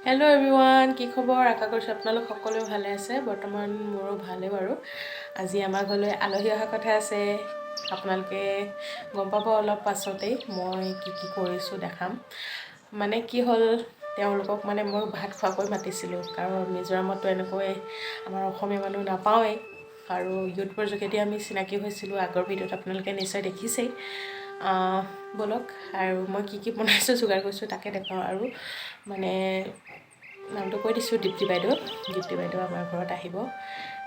Hello' everyone, কি খবৰ? আশা কৰিছোঁ আপোনালোক সকলোৱে ভালে আছে। বৰ্তমান মোৰো ভালেই বাৰু। আজি আমাৰ ঘৰলৈ আলহী অহা কথা আছে। আপোনালোকে গম পাব অলপ পাছতেই মই কি কৰিছোঁ দেখাম। মানে কি হ'ল, তেওঁলোকক মানে মই ভাত খোৱাকৈ মাতিছিলোঁ, কাৰণ মিজোৰামতো এনেকৈ আমাৰ অসমীয়া মানুহ নাপাওঁৱেই আৰু ইউটিউবৰ যোগেদি আমি চিনাকি হৈছিলোঁ। আগৰ ভিডিঅ'ত আপোনালোকে নিশ্চয় দেখিছেই। ব'লক আৰু মই কি বনাইছোঁ যোগাৰ কৰিছোঁ তাকে দেখাওঁ। আৰু মানে নামটো কৈ দিছোঁ, দীপ্তি বাইদেউ আমাৰ ঘৰত আহিব।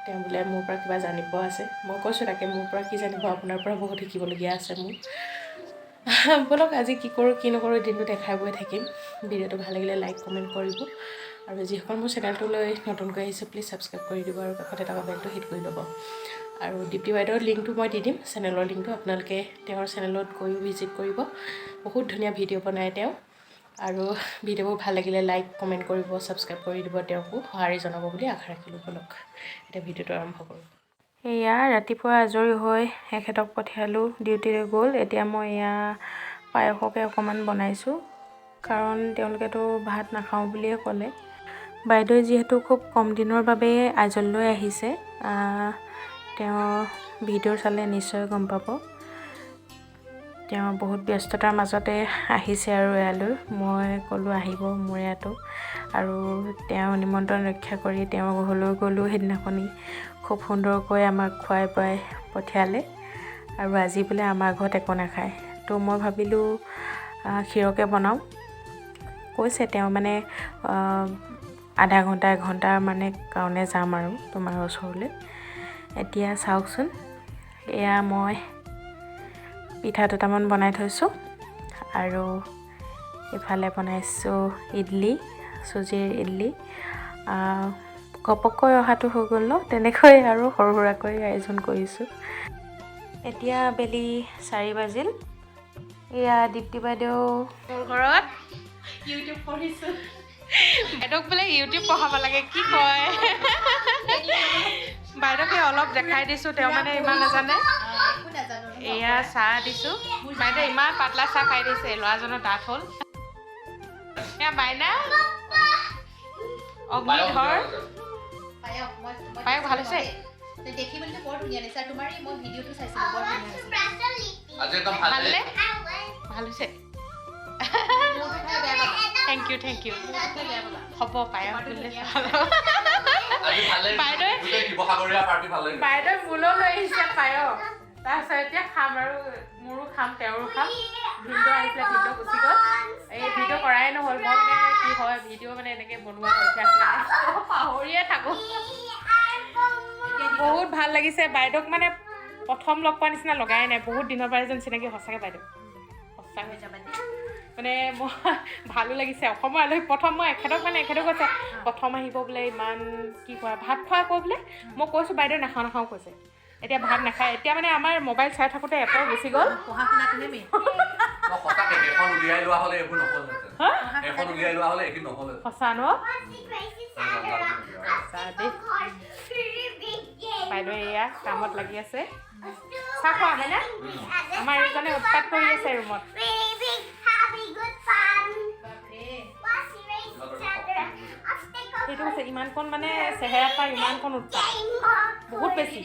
তেওঁ বোলে মোৰ পৰা কিবা জানিব আছে। মই কৈছোঁ তাকে, মোৰ পৰা কি জানিব, আপোনাৰ পৰা বহুত শিকিবলগীয়া আছে মোৰ। ব'লক আজি কি কৰোঁ কি নকৰোঁ দিনটো দেখাই গৈ থাকিম। ভিডিঅ'টো ভাল লাগিলে লাইক কমেণ্ট কৰিব, আৰু যিসকল মোৰ চেনেলটোলৈ নতুনকৈ আহিছে প্লিজ ছাবস্ক্ৰাইব কৰি দিব, আৰু কাষতে থকা বেলটো হিট কৰি ল'ব। আৰু দীপ্তি বাইদেউৰ লিংকটো মই দি দিম, চেনেলৰ লিংকটো। আপোনালোকে তেওঁৰ চেনেলত গৈও ভিজিট কৰিব। বহুত ধুনীয়া ভিডিঅ' বনায় তেওঁ। আৰু ভিডিঅ'বোৰ ভাল লাগিলে লাইক কমেণ্ট কৰিব, ছাবস্ক্ৰাইব কৰি দিব, তেওঁকো সঁহাৰি জনাব বুলি আশা ৰাখিলোঁ। ব'লক এতিয়া ভিডিঅ'টো আৰম্ভ কৰোঁ। এয়া ৰাতিপুৱা আজৰি হৈ এখেতক পঠিয়ালোঁ, ডিউটিলৈ গ'ল। এতিয়া মই এয়া পায়সকে অকণমান বনাইছোঁ, কাৰণ তেওঁলোকেতো ভাত নাখাওঁ বুলিয়ে ক'লে। বাইদেৱে যিহেতু খুব কম দিনৰ বাবে আইজললৈ আহিছে, তেওঁ ভিডিঅ' চালে নিশ্চয় গম পাব। তেওঁ বহুত ব্যস্ততাৰ মাজতে আহিছে আৰু ইয়ালৈ। মই ক'লোঁ আহিব মোৰ ইয়াতো, আৰু তেওঁ নিমন্ত্ৰণ ৰক্ষা কৰি তেওঁৰ ঘৰলৈ গ'লোঁ। সেইদিনাখনি খুব সুন্দৰকৈ আমাক খুৱাই বুৱাই পঠিয়ালে, আৰু আজি বোলে আমাৰ ঘৰত একো নাখায়। তো মই ভাবিলোঁ ক্ষীৰকে বনাওঁ। কৈছে তেওঁ মানে আধা ঘণ্টা এঘণ্টাৰ মানে কাৰণে যাম আৰু তোমাৰ ওচৰলৈ। এতিয়া চাওকচোন, এয়া মই পিঠা দুটামান বনাই থৈছোঁ, আৰু ইফালে বনাইছোঁ ইডলি, চুজিৰ ইডলি। ঘপককৈ অহাটো হৈ গ'ল ন, তেনেকৈ আৰু সৰু সুৰাকৈ আয়োজন কৰিছোঁ। এতিয়া আবেলি 4 বাজিল। এয়া দীপ্তি বাইদেউ মোৰ ঘৰত ইউটিউব পঢ়িছোঁ। বাইদেউক বোলে ইউটিউব পঢ়াব লাগে, কি কয়। বাইদেউকে অলপ দেখাই দিছোঁ, তেওঁ মানে ইমান নাজানে। এয়া চাহ দিছোঁ, বাইদেউ ইমান পাতলা চাহ খাই দিছে, ল'ৰাজনৰ দাঁত হ'ল। এয়া মাইনা অগ্নিধৰ পায়স ভাল হৈছে। দেখিবলৈ বৰ ধুনীয়া লাগিছে, তোমাৰ মই ভিডিঅ'টো চাইছিলোঁ, বৰ ধুনীয়া হৈছে। ভালনে? ভাল হৈছে। Thank you. হ'ব, পায়স বুলিলে বাইদেউ মোলৈ লৈ আহিছে পায়স। তাৰপিছত এতিয়া খাম, আৰু মোৰো খাম, তেওঁৰো খাম। ভিডিঅ' আহিছিলে, ভিডিঅ' গুচি গ'ল। এই ভিডিঅ' কৰাই নহ'ল। মই মানে কি হয়, ভিডিঅ' মানে এনেকৈ বনোৱা অভ্যাস নাই, পাহৰিয়ে থাকোঁ। বহুত ভাল লাগিছে। বাইদেউক মানে প্ৰথম লগ পোৱাৰ নিচিনা লগাই নাই, বহুত দিনৰ পৰা এজন চিনাকি। সঁচাকৈ বাইদেউ সঁচা হৈ যাবা দেই। মানে মই ভালো লাগিছে। অসমৰ আলহী প্ৰথম মই এখেতক কৈছে প্ৰথম আহিব বোলে, ইমান কি কয় ভাত খোৱা কৈ বোলে। মই কৈছোঁ বাইদেউ নাখাওঁ কৈছে। এতিয়া ভাত নাখায়। এতিয়া মানে আমাৰ মোবাইল চাই থাকোঁতে এটাও গুচি গ'ল। পঢ়া শুনাটোহে মেইন। সঁচা ন? বাইদেউ এয়া কামত লাগি আছে। চাহ খোৱা হয়নে? আমাৰ এইজনে উৎপাত কৰি আছে ৰুমত। সেইটো হৈছে ইমানকণ মানে চেহেৰাৰ পৰা ইমানকণ উৎপাত, বহুত বেছি।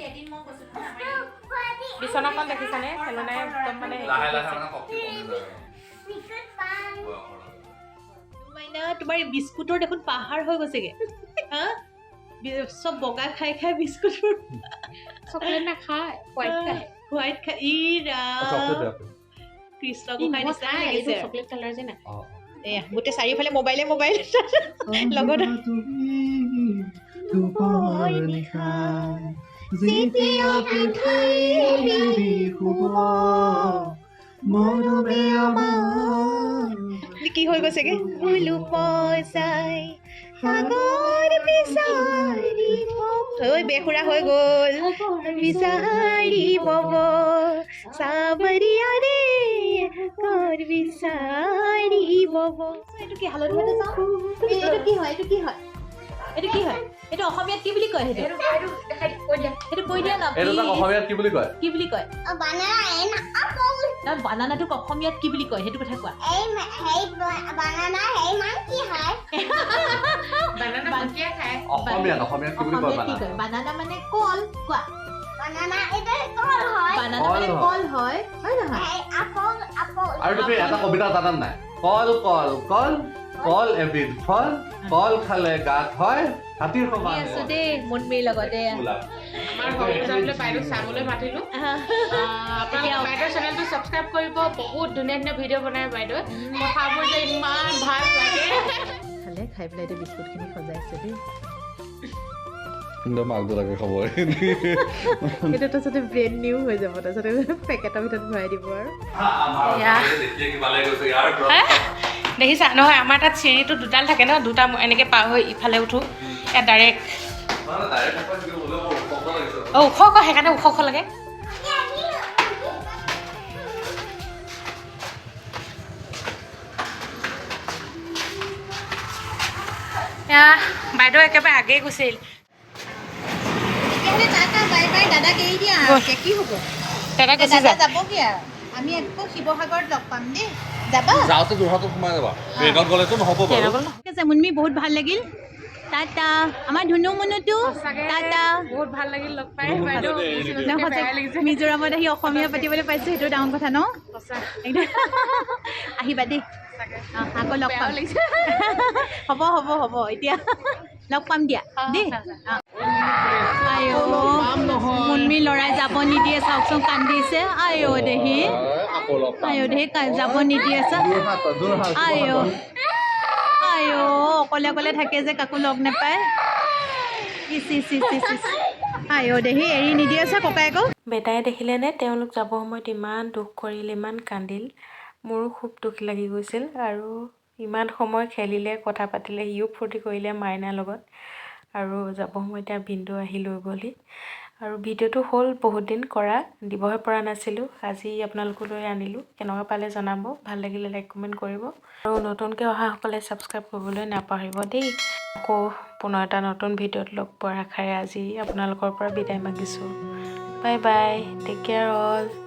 বিচনাখন দেখিছানে? খেলনাই একদম মানে তোমাৰ বিস্কুটৰ দেখোন পাহাৰ হৈ গৈছেগে। চব বগা খাই বিস্কুটৰ। চকলেট নাখায়, হোৱাইট খাই। ই ৰাম, কৃষ্ণকো খাই নিচিনা লাগিছে। চকলেট কালাৰ যে না। এয়া গোটেই চাৰিওফালে মোবাইলে লগত কি হৈ গৈছেগে? বেসুৰা হৈ গ'ল। বিচাৰি পাব চাবৰিয়া ৰে কৰ বিচাৰি পাব। এইটো কি হালধীয়া চাওঁ? এইটো কি হয়? এইটো অসমীয়াত কি বুলি কয়? সেইটো কৈ দিয়া না। অসমীয়াত কি বুলি কয়? তাৰ বানানাটোক অসমীয়াত কি বুলি কয় সেইটো কথা কোৱা বানানা হেই মাংকি হয় বানানা ভুজিয়া খায় অসমীয়াত কি বুলি কয় অসমীয়াত কি কয় বানানা মানে কল কোৱা বানানা এটা কল হয় বানানা মানে কল হয় হয় নহয় হেই আপল আপল আৰু তুমি এটা কবিতা জানা নাই কল কল কল কল এবিধ ফল কল খালে গাত হয় হাতীৰ সমান আছো দেই মুনমিৰ লগতে আমাৰ ঘৰলৈ বাইদেউ চাবলৈ মাতিলোঁ আপোনালোকে বাইদেউৰ চেনেলটো ছাবস্ক্ৰাইব কৰিব বহুত ধুনীয়া ধুনীয়া ভিডিঅ' বনাই বাইদেউ মই খাব যে ইমান ভাল লাগে খালে খাই পেলাই এতিয়া বিস্কুটখিনি সজাইছে দেই মাকটো লাগে খবৰ সেইটো তাৰপিছতে ব্ৰেণ্ড নিউ হৈ যাব তাৰপিছতে পেকেটৰ ভিতৰত ভৰাই দিব আৰু দেখিছা নহয় আমাৰ তাত চিৰিটো দুডাল থাকে ন দুটা এনেকৈ পাৰ হৈ ইফালে উঠোঁ ইয়াত ডাইৰেক্ট ওখ ওখ সেইকাৰণে ওখ ওখ লাগে বাইদেউ একেবাৰে আগেই গৈছিল বাই বাই দাদাক এৰি দিয়া কি হ'ব দাদা গুচি দাদা যায় যাবগৈ আৰু আমি আকৌ শিৱসাগৰত লগ পাম দেই যাবা যাওঁতে যোৰহাটত সোমাই যাবা ট্ৰেইনত গ'লেতো নহ'ব বাৰু ঠিক আছে মুনমি বহুত ভাল লাগিল টাটা আমাৰ ধুনু মুনুটো টাটা বহুত ভাল লাগিল লগ পাই বাইদেউ মিজোৰামত আহি অসমীয়া পাতিবলৈ পাইছোঁ সেইটো ডাঙৰ কথা ন আহিবা দেই আকৌ লগ পাম হ'ব হ'ব হ'ব এতিয়া লগ পাম দিয়া দেই মুনমি ল'ৰাই যাব নিদিয়ে চাওকচোন কান্দিছে আইঅ দেহি যাব নিদিয়ে আইঅ আইঅ অকলে অকলে থাকে যে কাকো লগ নাপায় আইঅ দেহি এৰি নিদিয়ে আছে ককায়েকক বেটাই দেখিলেনে তেওঁলোক যাব সময়ত ইমান দুখ কৰিল ইমান কান্দিল মোৰো খুব দুখ লাগি গৈছিল আৰু ইমান সময় খেলিলে কথা পাতিলে সিও ফূৰ্তি কৰিলে মাইনাৰ লগত আৰু যাব সময় এতিয়া ভিনদেউ আহি লৈ গ'লহি আৰু ভিডিঅ'টো হ'ল বহুত দিন কৰা দিবহে পৰা নাছিলোঁ আজি আপোনালোকলৈ আনিলোঁ কেনেকুৱা পালে জনাব ভাল লাগিলে লাইক কমেণ্ট কৰিব আৰু নতুনকৈ অহাসকলে ছাবস্ক্ৰাইব কৰিবলৈ নাপাহৰিব দেই আকৌ পুনৰ এটা নতুন ভিডিঅ'ত লগ পোৱাৰ আশাৰে আজি আপোনালোকৰ পৰা বিদায় মাগিছোঁ bye bye take care all